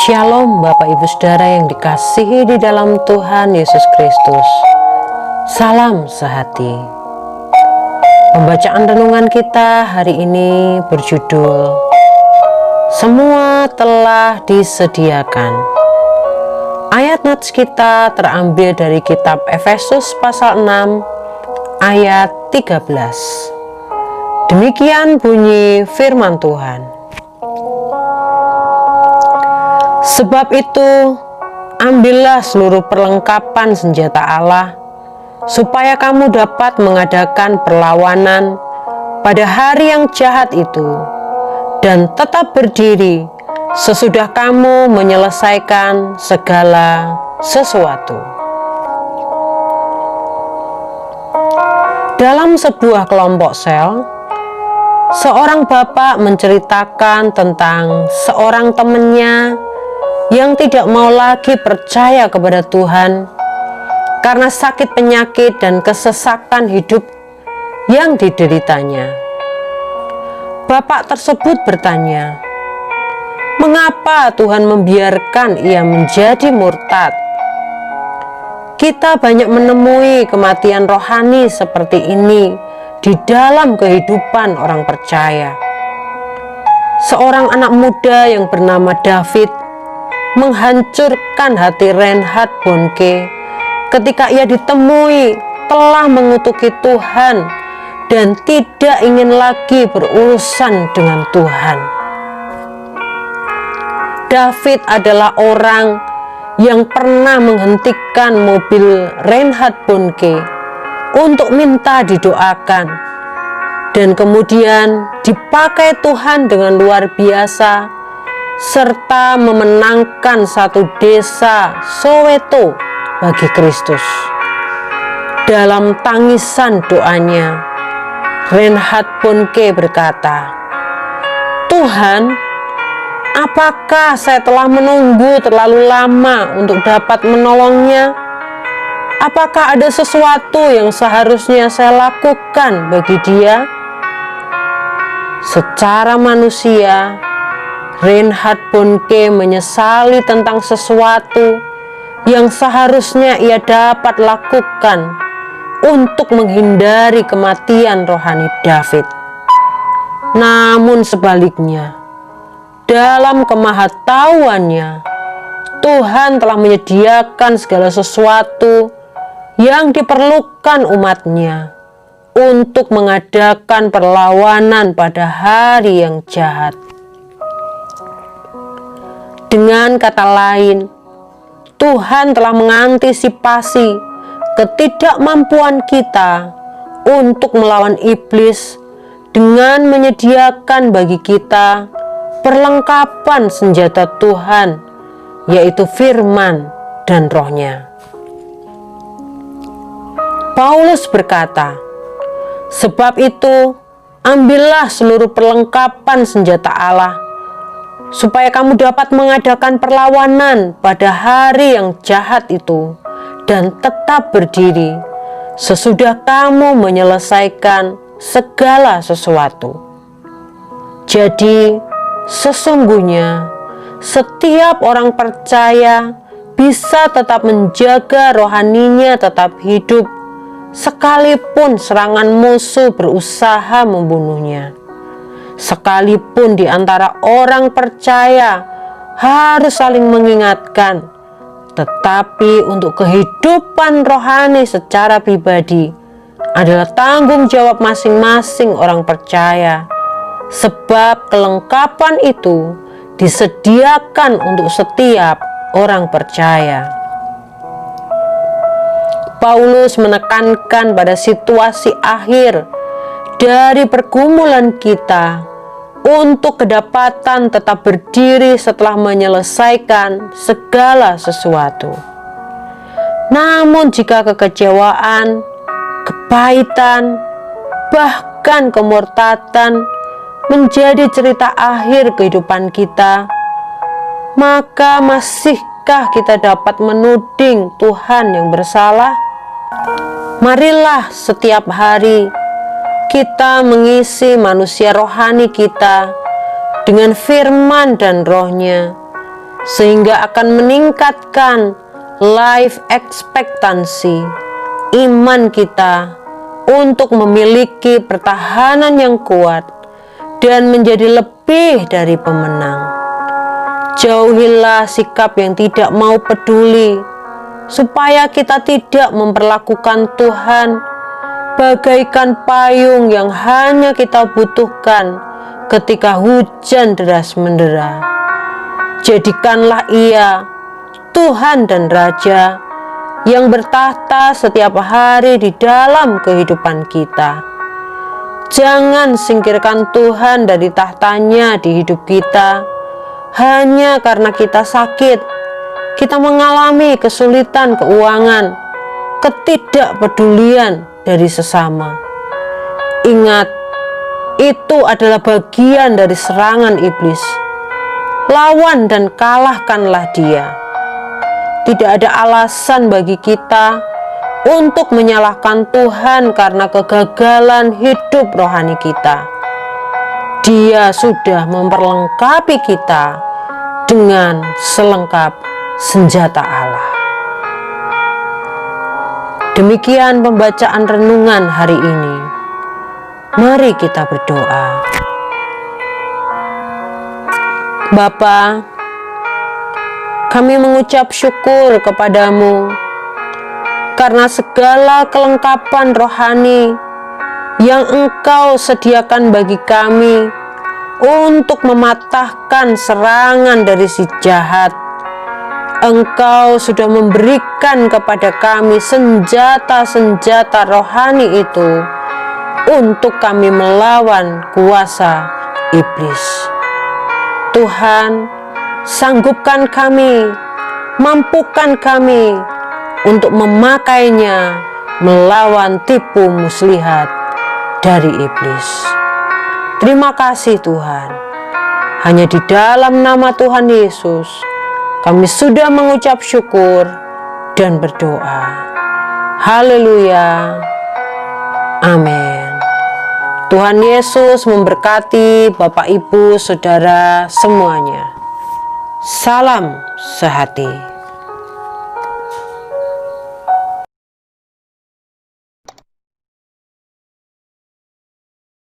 Shalom Bapak Ibu Saudara yang dikasihi di dalam Tuhan Yesus Kristus. Salam sehati. Pembacaan renungan kita hari ini berjudul Semua telah disediakan. Ayat nats kita terambil dari kitab Efesus pasal 6 ayat 13. Demikian bunyi firman Tuhan. Sebab itu, ambillah seluruh perlengkapan senjata Allah, supaya kamu dapat mengadakan perlawanan pada hari yang jahat itu, dan tetap berdiri sesudah kamu menyelesaikan segala sesuatu. Dalam sebuah kelompok sel, seorang bapak menceritakan tentang seorang temannya yang tidak mau lagi percaya kepada Tuhan karena sakit penyakit dan kesesakan hidup yang dideritanya. Bapak tersebut bertanya, mengapa Tuhan membiarkan ia menjadi murtad? Kita banyak menemui kematian rohani seperti ini di dalam kehidupan orang percaya. Seorang anak muda yang bernama David menghancurkan hati Reinhard Bonnke ketika ia ditemui telah mengutuki Tuhan dan tidak ingin lagi berurusan dengan Tuhan. David adalah orang yang pernah menghentikan mobil Reinhard Bonnke untuk minta didoakan, dan kemudian dipakai Tuhan dengan luar biasa serta memenangkan satu desa Soweto bagi Kristus. Dalam tangisan doanya, Reinhard Bonnke berkata, Tuhan, apakah saya telah menunggu terlalu lama untuk dapat menolongnya? Apakah ada sesuatu yang seharusnya saya lakukan bagi dia? Secara manusia, Reinhard Bonnke menyesali tentang sesuatu yang seharusnya ia dapat lakukan untuk menghindari kematian rohani David. Namun sebaliknya, dalam kemahatauannya, Tuhan telah menyediakan segala sesuatu yang diperlukan umatnya untuk mengadakan perlawanan pada hari yang jahat. Dengan kata lain, Tuhan telah mengantisipasi ketidakmampuan kita untuk melawan iblis dengan menyediakan bagi kita perlengkapan senjata Tuhan, yaitu firman dan rohnya. Paulus berkata, sebab itu ambillah seluruh perlengkapan senjata Allah, supaya kamu dapat mengadakan perlawanan pada hari yang jahat itu dan tetap berdiri sesudah kamu menyelesaikan segala sesuatu. Jadi sesungguhnya setiap orang percaya bisa tetap menjaga rohaninya tetap hidup sekalipun serangan musuh berusaha membunuhnya. Sekalipun di antara orang percaya harus saling mengingatkan, tetapi untuk kehidupan rohani secara pribadi adalah tanggung jawab masing-masing orang percaya, sebab kelengkapan itu disediakan untuk setiap orang percaya. Paulus menekankan pada situasi akhir dari pergumulan kita untuk kedapatan tetap berdiri setelah menyelesaikan segala sesuatu. Namun jika kekecewaan, kepahitan, bahkan kemurtatan menjadi cerita akhir kehidupan kita, maka masihkah kita dapat menuding Tuhan yang bersalah? Marilah setiap hari kita mengisi manusia rohani kita dengan firman dan rohnya, sehingga akan meningkatkan life expectancy iman kita untuk memiliki pertahanan yang kuat dan menjadi lebih dari pemenang. Jauhilah sikap yang tidak mau peduli, supaya kita tidak memperlakukan Tuhan bagaikan payung yang hanya kita butuhkan ketika hujan deras mendera. Jadikanlah Ia Tuhan dan Raja yang bertahta setiap hari di dalam kehidupan kita. Jangan singkirkan Tuhan dari tahtanya di hidup kita hanya karena kita sakit, kita mengalami kesulitan keuangan, ketidakpedulian dari sesama. Ingat, itu adalah bagian dari serangan iblis. Lawan dan kalahkanlah dia. Tidak ada alasan bagi kita untuk menyalahkan Tuhan karena kegagalan hidup rohani kita. Dia sudah memperlengkapi kita dengan selengkap senjata Allah. Demikian pembacaan renungan hari ini. Mari kita berdoa. Bapa, kami mengucap syukur kepadamu karena segala kelengkapan rohani yang Engkau sediakan bagi kami untuk mematahkan serangan dari si jahat. Engkau sudah memberikan kepada kami senjata-senjata rohani itu untuk kami melawan kuasa iblis. Tuhan, sanggupkan kami, mampukan kami untuk memakainya melawan tipu muslihat dari iblis. Terima kasih Tuhan. Hanya di dalam nama Tuhan Yesus kami sudah mengucap syukur dan berdoa. Haleluya. Amin. Tuhan Yesus memberkati Bapak, Ibu, Saudara semuanya. Salam sehati.